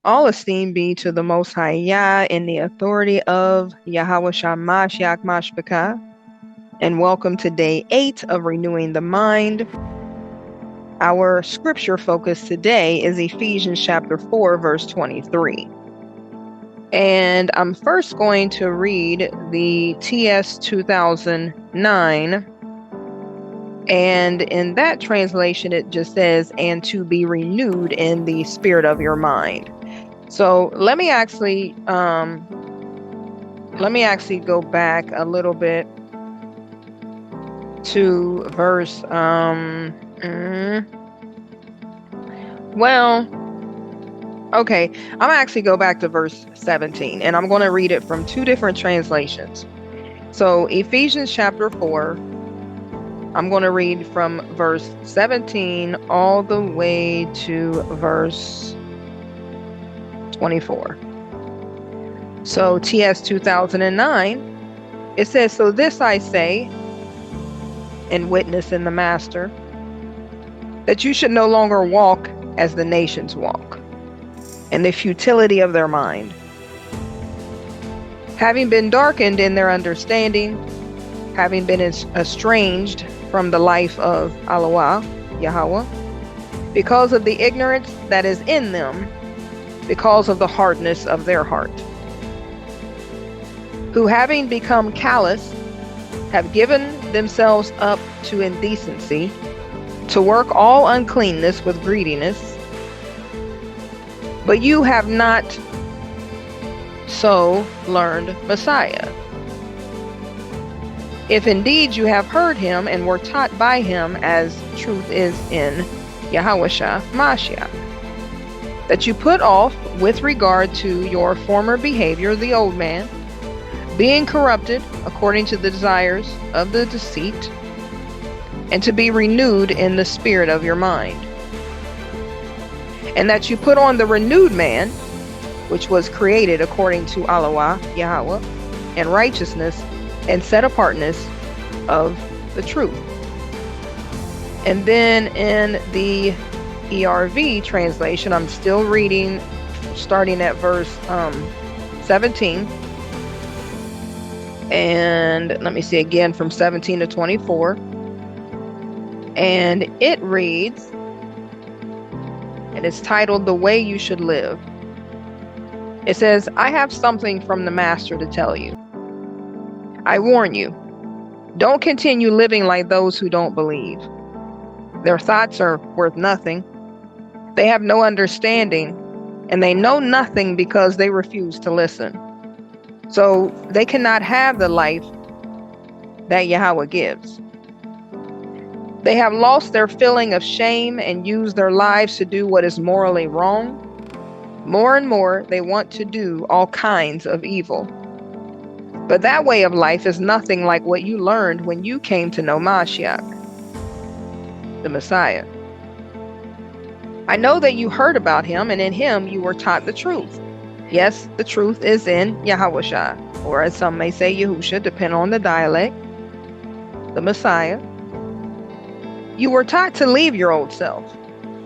All esteem be to the Most High Yah in the authority of Yahu'sha HaMashiach, and welcome to day 8 of Renewing the Mind. Our scripture focus today is Ephesians chapter 4, verse 23. And I'm first going to read the TS 2009. And in that translation, it just says, and to be renewed in the spirit of your mind. So let me actually go back a little bit to verse, okay, I'm actually go back to verse 17, and I'm going to read it from two different translations. So Ephesians chapter 4, I'm going to read from verse 17 all the way to verse 24. So TS 2009, it says, so this I say, and witness in the Master, that you should no longer walk as the nations walk, in the futility of their mind, having been darkened in their understanding, having been estranged from the life of Yahweh, because of the ignorance that is in them, because of the hardness of their heart, who having become callous, have given themselves up to indecency, to work all uncleanness with greediness. But you have not so learned Messiah, if indeed you have heard him and were taught by him, as truth is in Yahu'sha HaMashiach, that you put off with regard to your former behavior the old man, being corrupted according to the desires of the deceit, and to be renewed in the spirit of your mind, and that you put on the renewed man, which was created according to Yahweh, and righteousness and set apartness of the truth. And then in the ERV translation, I'm still reading, starting at verse 17. And let me see again from 17 to 24. And it reads, and it's titled, The Way You Should Live. It says, I have something from the Master to tell you. I warn you, don't continue living like those who don't believe. Their thoughts are worth nothing. They have no understanding, and they know nothing because they refuse to listen. So they cannot have the life that Yahweh gives. They have lost their feeling of shame and use their lives to do what is morally wrong. More and more, they want to do all kinds of evil. But that way of life is nothing like what you learned when you came to know Mashiach, the Messiah. I know that you heard about him, and in him you were taught the truth. Yes, the truth is in Yahawasha, or as some may say Yahusha, depending on the dialect, the Messiah. You were taught to leave your old self,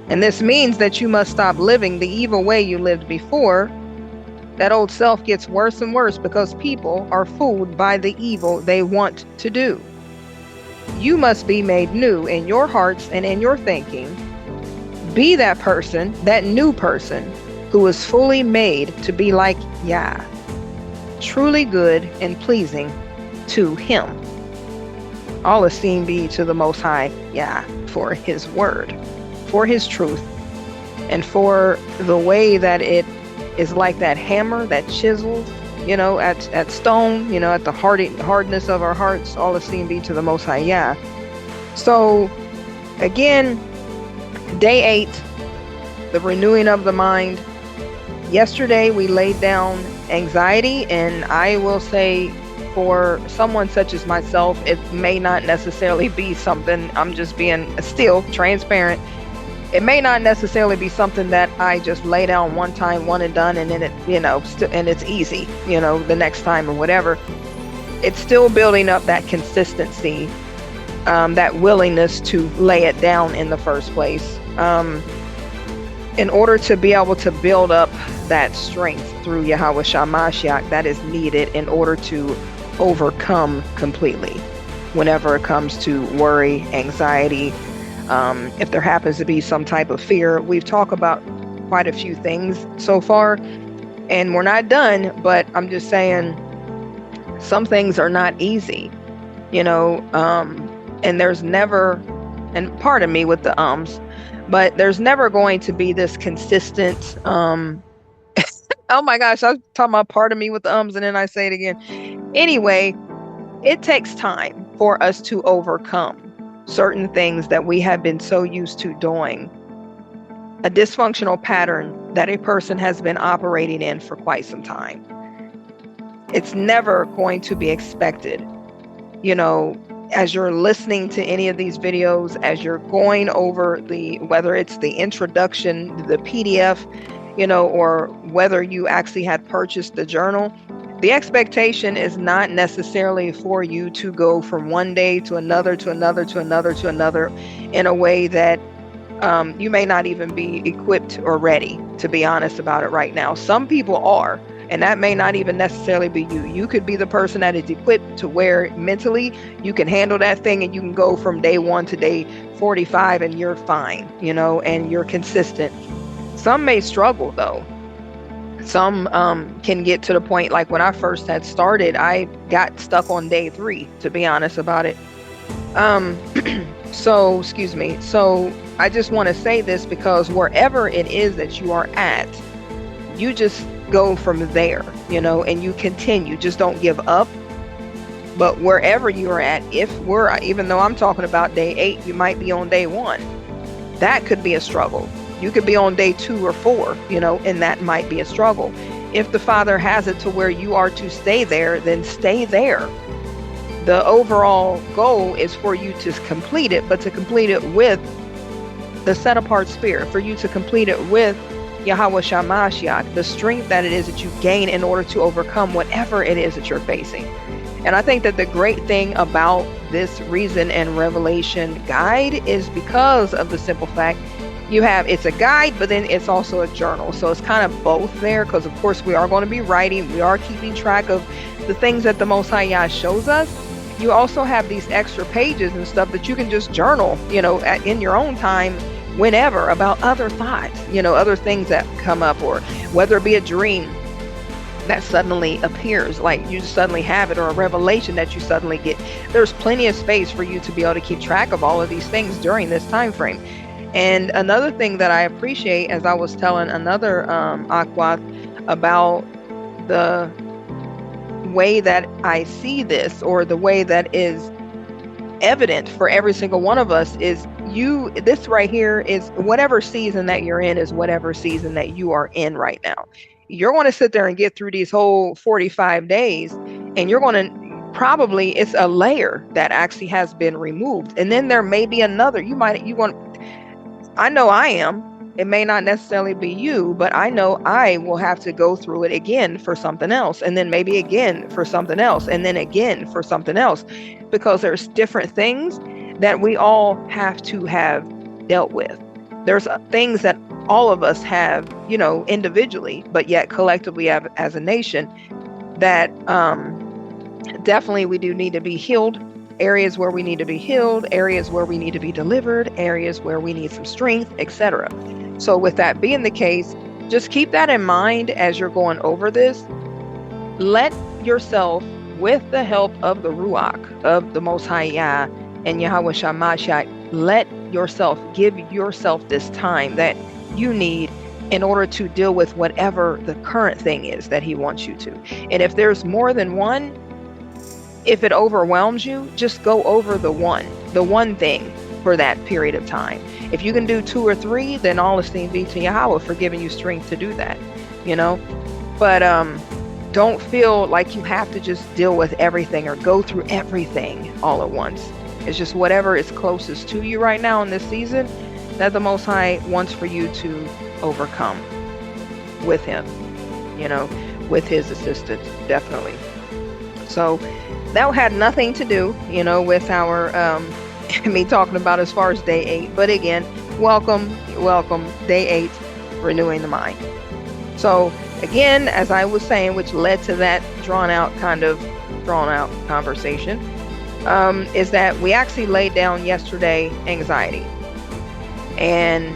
and this means that you must stop living the evil way you lived before. That old self gets worse and worse because people are fooled by the evil they want to do. You must be made new in your hearts and in your thinking. Be that person, that new person, who is fully made to be like Yah, truly good and pleasing to him. All esteem be to the Most High Yah for his word, for his truth, and for the way that it is like that hammer that chisels, at stone, at the hardness of our hearts. All esteem be to the Most High Yah. So again, day 8, the renewing of the mind. Yesterday we laid down anxiety, and I will say, for someone such as myself, it may not necessarily be something, I'm just being still transparent, it may not necessarily be something that I just lay down one time, one and done, and then it, and it's easy, the next time or whatever. It's still building up that consistency, that willingness to lay it down in the first place, in order to be able to build up that strength through Yahu'sha HaMashiach that is needed in order to overcome completely whenever it comes to worry, anxiety, if there happens to be some type of fear. We've talked about quite a few things so far, and we're not done, but I'm just saying some things are not easy, and there's never, and pardon me with the but there's never going to be this consistent, oh my gosh, I was talking about pardon me with the and then I say it again. Anyway, it takes time for us to overcome certain things that we have been so used to doing. A dysfunctional pattern that a person has been operating in for quite some time. It's never going to be expected. As you're listening to any of these videos, as you're going over whether it's the introduction, the PDF, or whether you actually had purchased the journal, the expectation is not necessarily for you to go from one day to another, to another, to another, to another in a way that you may not even be equipped or ready, to be honest about it right now. Some people are, and that may not even necessarily be you. You could be the person that is equipped to where mentally you can handle that thing and you can go from day 1 to day 45 and you're fine, and you're consistent. Some may struggle though. Some can get to the point, like when I first had started, I got stuck on day 3, to be honest about it. So I just want to say this, because wherever it is that you are at, you just go from there, and you continue. Just don't give up. But wherever you are at, even though I'm talking about day 8, you might be on day 1. That could be a struggle. You could be on day 2 or 4, and that might be a struggle. If the Father has it to where you are to stay there, then stay there. The overall goal is for you to complete it, but to complete it with the set apart spirit, for you to complete it with Yahu'sha HaMashiach, the strength that it is that you gain in order to overcome whatever it is that you're facing. And I think that the great thing about this Reason and Revelation guide is because of the simple fact it's a guide, but then it's also a journal. So it's kind of both there, because of course we are going to be writing, we are keeping track of the things that the Most High Yah shows us. You also have these extra pages and stuff that you can just journal, in your own time, whenever, about other thoughts, other things that come up, or whether it be a dream that suddenly appears, like you suddenly have it, or a revelation that you suddenly get. There's plenty of space for you to be able to keep track of all of these things during this time frame. And another thing that I appreciate, as I was telling another Aquath about the way that I see this, or the way that is evident for every single one of us, is this right here is whatever season that you're in, is whatever season that you are in right now. You're going to sit there and get through these whole 45 days, and you're going to probably, it's a layer that actually has been removed. And then there may be another, I know I am. It may not necessarily be you, but I know I will have to go through it again for something else, and then maybe again for something else, and then again for something else, because there's different things that we all have to have dealt with. There's things that all of us have, individually, but yet collectively as a nation, that definitely we do need to be healed. Areas where we need to be healed, areas where we need to be delivered, areas where we need some strength, etc. So with that being the case, just keep that in mind as you're going over this. Let yourself, with the help of the Ruach, of the Most High Yah and Yahu'sha HaMashiach, let yourself, give yourself this time that you need in order to deal with whatever the current thing is that He wants you to. And if there's more than one, if it overwhelms you, just go over the one thing for that period of time. If you can do 2 or 3, then all esteem be to Yahweh for giving you strength to do that, But don't feel like you have to just deal with everything or go through everything all at once. It's just whatever is closest to you right now in this season that the Most High wants for you to overcome with Him, with His assistance, definitely. So that had nothing to do, with our, me talking about as far as day 8. But again, welcome, day 8, renewing the mind. So again, as I was saying, which led to that drawn out conversation, is that we actually laid down yesterday anxiety. And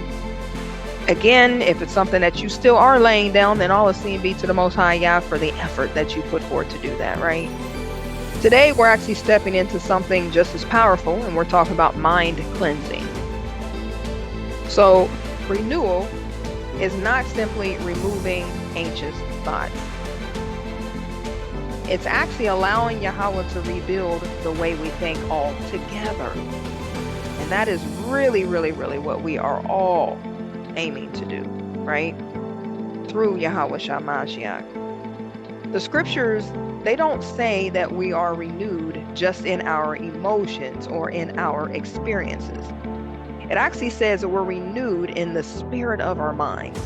again, if it's something that you still are laying down, then all esteem be to the Most High Yah for the effort that you put forth to do that, right? Today, we're actually stepping into something just as powerful, and we're talking about mind cleansing. So, renewal is not simply removing anxious thoughts. It's actually allowing Yahweh to rebuild the way we think altogether. And that is really, really, really what we are all aiming to do, right? Through Yahu'sha HaMashiach. The scriptures, they don't say that we are renewed just in our emotions or in our experiences. It actually says that we're renewed in the spirit of our minds.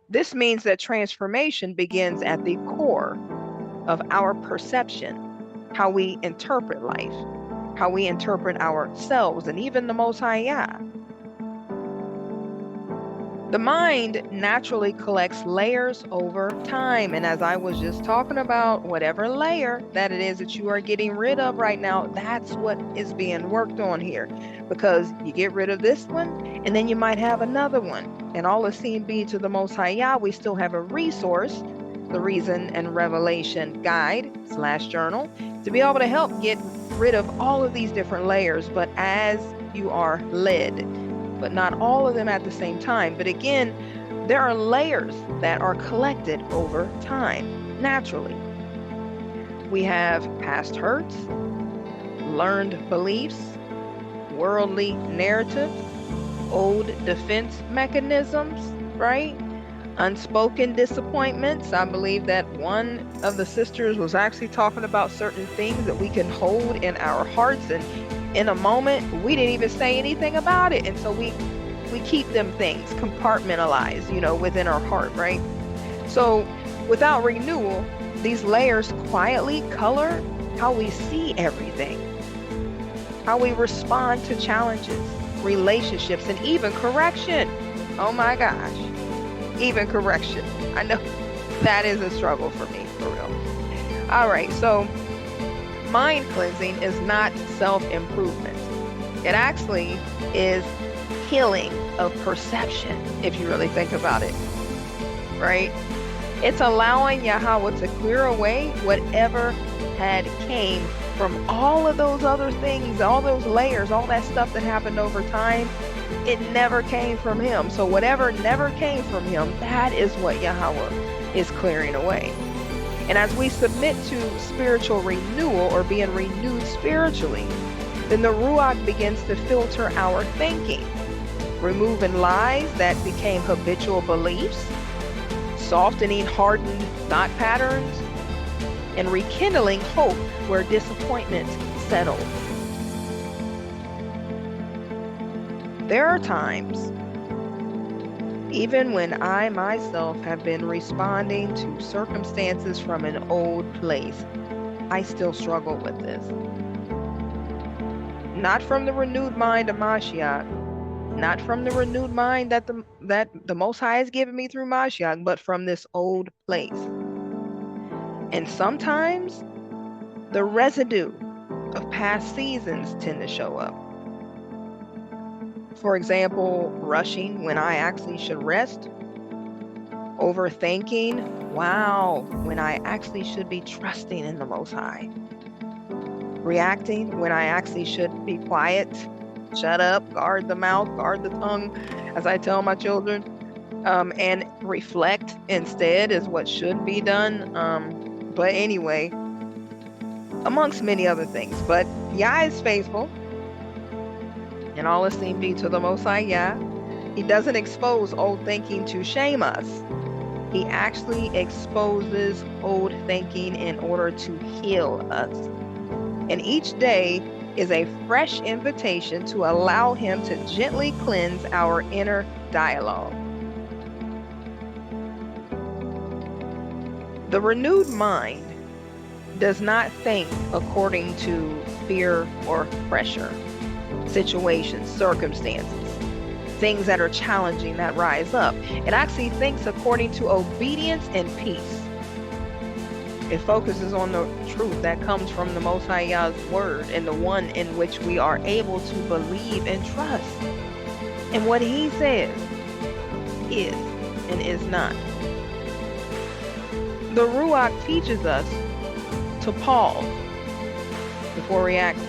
This means that transformation begins at the core of our perception, how we interpret life, how we interpret ourselves, and even the Most High Yah. The mind naturally collects layers over time. And as I was just talking about, whatever layer that it is that you are getting rid of right now, that's what is being worked on here. Because you get rid of this one, and then you might have another one. And all esteem be to the Most High Yah, we still have a resource, the Reason and Revelation Guide / Journal, to be able to help get rid of all of these different layers, but as you are led. But not all of them at the same time. But again, there are layers that are collected over time, naturally. We have past hurts, learned beliefs, worldly narratives, old defense mechanisms, right? Unspoken disappointments. I believe that one of the sisters was actually talking about certain things that we can hold in our hearts, and in a moment, we didn't even say anything about it. And so we keep them things compartmentalized, within our heart, right? So without renewal, these layers quietly color how we see everything, how we respond to challenges, relationships, and even correction. Oh my gosh, even correction. I know that is a struggle for me, for real. All right, so mind cleansing is not self-improvement. It actually is healing of perception, if you really think about it, right? It's allowing Yahweh to clear away whatever had came from all of those other things, all those layers, all that stuff that happened over time. It never came from him. So whatever never came from him, that is what Yahweh is clearing away. And as we submit to spiritual renewal, or being renewed spiritually, then the Ruach begins to filter our thinking, removing lies that became habitual beliefs, softening hardened thought patterns, and rekindling hope where disappointment settled. There are times, even when I myself have been responding to circumstances from an old place, I still struggle with this. Not from the renewed mind of Mashiach, not from the renewed mind that the Most High has given me through Mashiach, but from this old place. And sometimes the residue of past seasons tend to show up. For example, rushing when I actually should rest. Overthinking, when I actually should be trusting in the Most High. Reacting when I actually should be quiet, shut up, guard the mouth, guard the tongue, as I tell my children, and reflect instead is what should be done. But anyway, amongst many other things. But Yah is faithful. And all esteem be to the Most High Yah. He doesn't expose old thinking to shame us. He actually exposes old thinking in order to heal us. And each day is a fresh invitation to allow him to gently cleanse our inner dialogue. The renewed mind does not think according to fear or pressure, situations, circumstances. things that are challenging that rise up. It actually thinks according to obedience and peace. It focuses on the truth that comes from the Most High Yah's word, and the one in which we are able to believe and trust. And what he says is and is not. The Ruach teaches us to pause before reacting,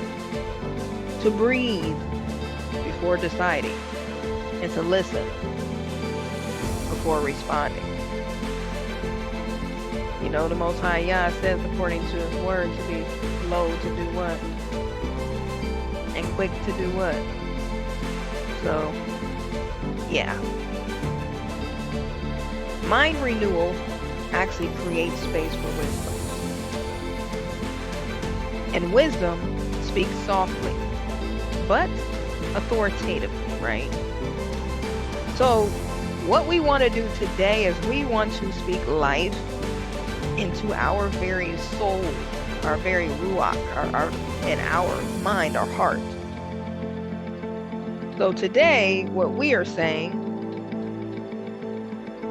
to breathe before deciding, and to listen before responding. You know, the Most High Yah says, according to his word, to be slow to do what? And quick to do what? So, yeah. Mind renewal actually creates space for wisdom. And wisdom speaks softly, but authoritatively, right? So what we want to do today is we want to speak life into our very soul, our very ruach, in our mind, our heart. So today, what we are saying,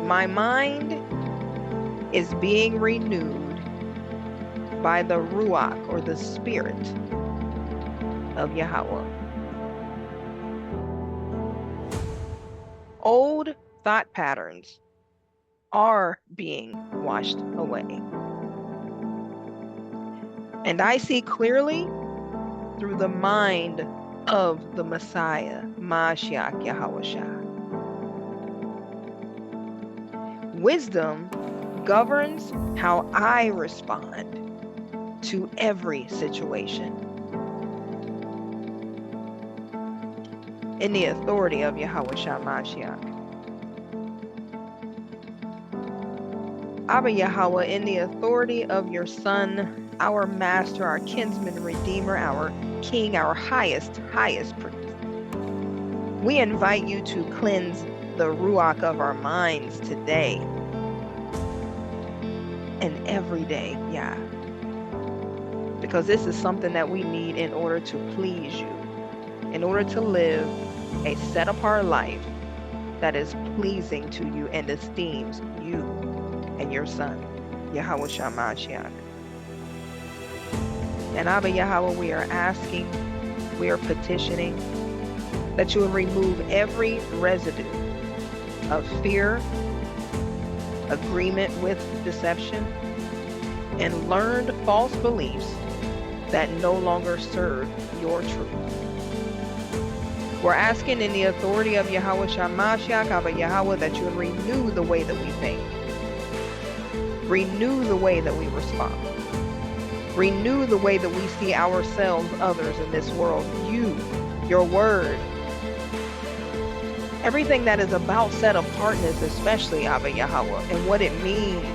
my mind is being renewed by the ruach, or the spirit of Yahweh. Old thought patterns are being washed away. And I see clearly through the mind of the Messiah, Mashiach Yahawasha. Wisdom governs how I respond to every situation. In the authority of Yahu'sha HaMashiach. Abba Yahweh, in the authority of your Son, our Master, our kinsman, Redeemer, our King, our highest priest, we invite you to cleanse the Ruach of our minds today and every day, Yah. Because this is something that we need in order to please you, in order to live a set-apart life that is pleasing to you and esteems you and your Son, Yahu'sha HaMashiach. And Abba Yahweh, we are asking, we are petitioning that you will remove every residue of fear, agreement with deception, and learned false beliefs that no longer serve your truth. We're asking in the authority of Yahu'sha HaMashiach, Abba Yahweh, that you would renew the way that we think. Renew the way that we respond. Renew the way that we see ourselves, others in this world, you, your word. Everything that is about set apartness, especially Abba Yahweh, and what it means.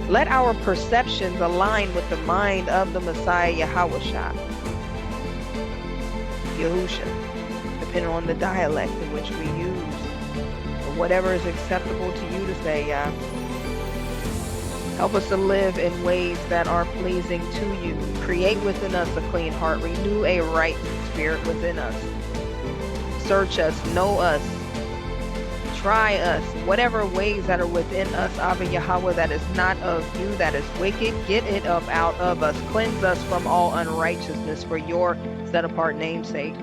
Let our perceptions align with the mind of the Messiah Yahu'sha. Yahu'sha, depending on the dialect in which we use, or whatever is acceptable to you to say, Yah. Help us to live in ways that are pleasing to you. Create within us a clean heart. Renew a right spirit within us. Search us, know us, try us, whatever ways that are within us, Abba Yahweh, that is not of you, that is wicked, get it up out of us. Cleanse us from all unrighteousness for your set-apart namesake.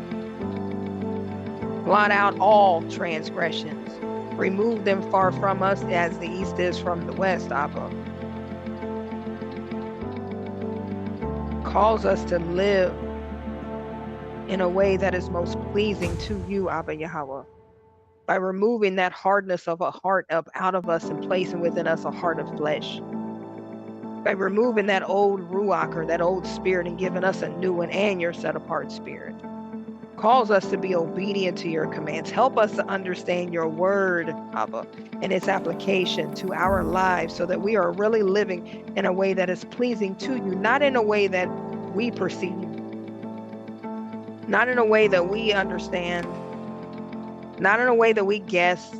Blot out all transgressions. Remove them far from us as the east is from the west, Abba. Calls us to live in a way that is most pleasing to you, Abba Yahweh, by removing that hardness of a heart up out of us and placing within us a heart of flesh. By removing that old ruach, or that old spirit, and giving us a new one and your set-apart spirit. Calls us to be obedient to your commands. Help us to understand your word, Abba, and its application to our lives, so that we are really living in a way that is pleasing to you, not in a way that we perceive, not in a way that we understand, not in a way that we guess,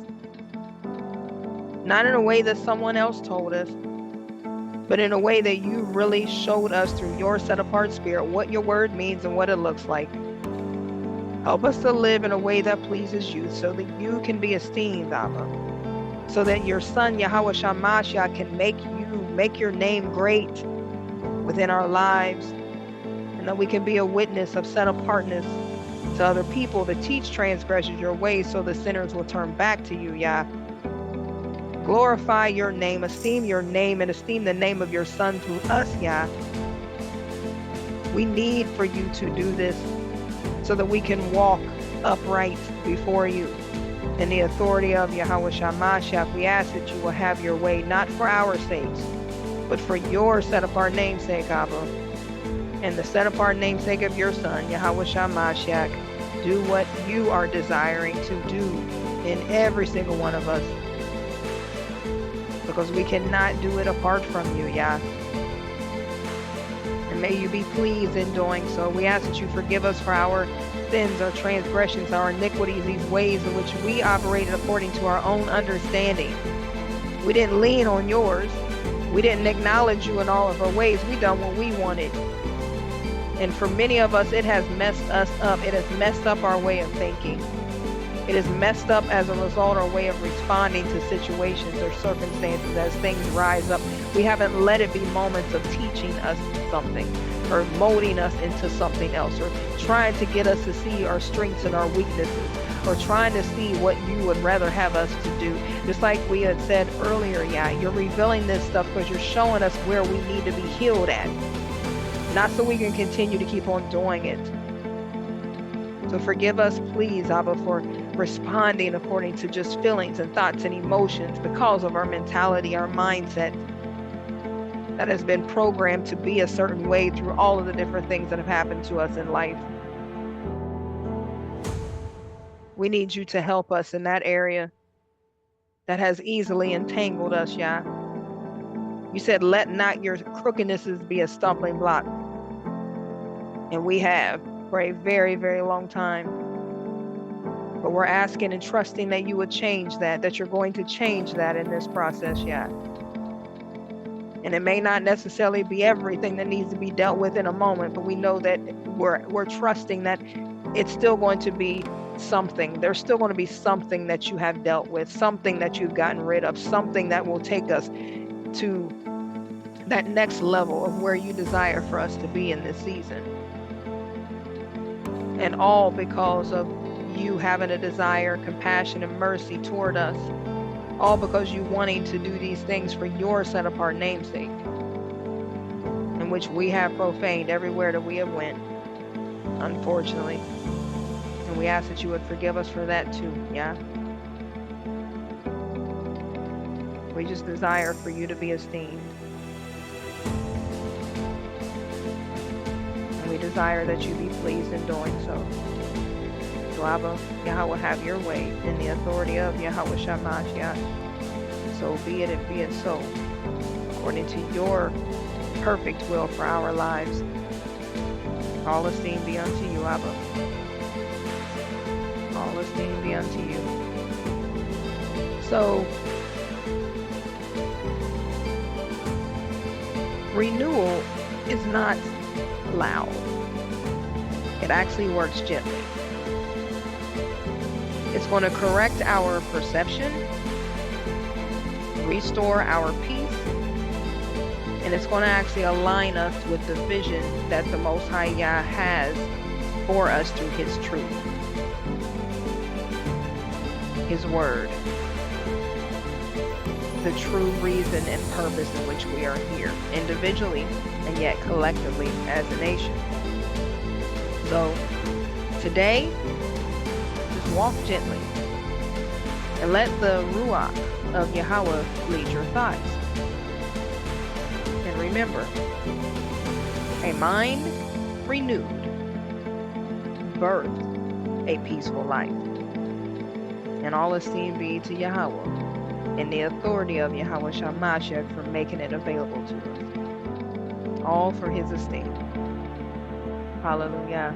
not in a way that someone else told us, but in a way that you really showed us through your set-apart spirit what your word means and what it looks like. Help us to live in a way that pleases you so that you can be esteemed, Abba. So that your son, Yahu'sha HaMashiach, can make your name great within our lives. And that we can be a witness of set apartness to other people to teach transgressors your ways so the sinners will turn back to you, Yah. Glorify your name, esteem your name, and esteem the name of your son through us, Yah. We need for you to do this so that we can walk upright before you. In the authority of Yahu'sha HaMashiach, we ask that you will have your way, not for our sakes, but for your set-apart namesake, Abba. And the set-apart namesake of your son, Yahu'sha HaMashiach, do what you are desiring to do in every single one of us. Because we cannot do it apart from you, Yah. And may you be pleased in doing so. We ask that you forgive us for our sins, our transgressions, our iniquities, these ways in which we operated according to our own understanding. We didn't lean on yours. We didn't acknowledge you in all of our ways. We done what we wanted. And for many of us, it has messed us up. It has messed up our way of thinking. It is messed up as a result our way of responding to situations or circumstances as things rise up. We haven't let it be moments of teaching us something or molding us into something else or trying to get us to see our strengths and our weaknesses or trying to see what you would rather have us to do. Just like we had said earlier, yeah, you're revealing this stuff because you're showing us where we need to be healed at. Not so we can continue to keep on doing it. So forgive us, please, Abba, for responding according to just feelings and thoughts and emotions because of our mentality, our mindset that has been programmed to be a certain way through all of the different things that have happened to us in life. We need you to help us in that area that has easily entangled us, Yah. You said, let not your crookednesses be a stumbling block. And we have for a very, very long time. But we're asking and trusting that you would change that you're going to change that in this process, Yah. And it may not necessarily be everything that needs to be dealt with in a moment, but we know that we're trusting that it's still going to be something. There's still going to be something that you have dealt with, something that you've gotten rid of, something that will take us to that next level of where you desire for us to be in this season. And all because of you having a desire, compassion, and mercy toward us. All because you wanting to do these things for your set-apart namesake, in which we have profaned everywhere that we have went, unfortunately. And we ask that you would forgive us for that too, yeah? We just desire for you to be esteemed. And we desire that you be pleased in doing so. So Abba, Yahweh, have your way in the authority of Yahu'sha HaMashiach. So be it and be it so, according to your perfect will for our lives. All esteem be unto you, Abba. All esteem be unto you. So, renewal is not loud. It actually works gently. It's going to correct our perception, restore our peace, and it's going to actually align us with the vision that the Most High Yah has for us through His truth, His word, the true reason and purpose in which we are here, individually and yet collectively as a nation. So today, walk gently and let the Ruach of Yahweh lead your thoughts. And remember, a mind renewed births a peaceful life. And all esteem be to Yahweh and the authority of Yahu'sha HaMashiach for making it available to us. All for His esteem. Hallelujah.